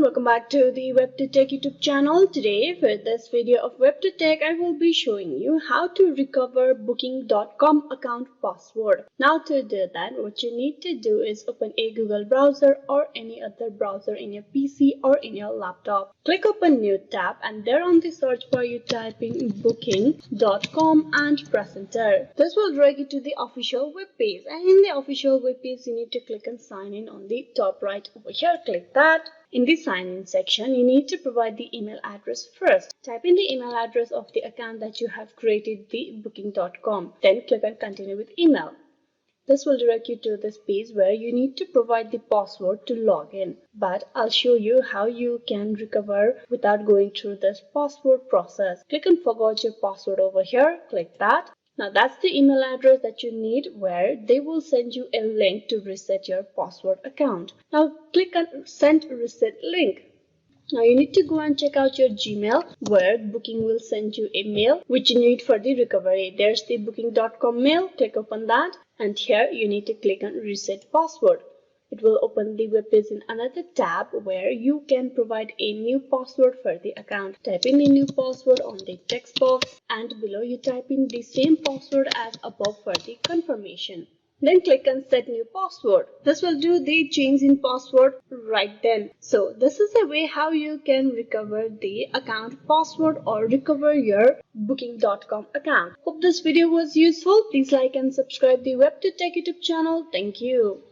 welcome back to the WebToTech YouTube channel. Today, for this video of WebToTech, I will be showing you how to recover Booking.com account password. Now to do that, what you need to do is open a Google browser or any other browser in your PC or in your laptop. Click open new tab and there on the search bar you type in Booking.com and press enter. This will direct you to the official web page, and in the official web page you need to click on sign in on the top right over here. Click that. In the sign in section, you need to provide the email address first. Type in the email address of the account that you have created, the Booking.com. Then click on continue with email. This will direct you to this page where you need to provide the password to log in. But I'll show you how you can recover without going through this password process. Click on forgot your password over here. Click that. Now that's the email address that you need, where they will send you a link to reset your password account. Now click on send reset link. Now you need to go and check out your Gmail, where Booking will send you a mail which you need for the recovery. There's the Booking.com mail. Click open that, and here you need to click on reset password. It will open the web page in another tab where you can provide a new password for the account. Type in the new password on the text box, and below you type in the same password as above for the confirmation. Then click on set new password. This will do the change in password right then. So this is a way how you can recover the account password or recover your Booking.com account. Hope this video was useful. Please like and subscribe the WebToTech YouTube channel. Thank you.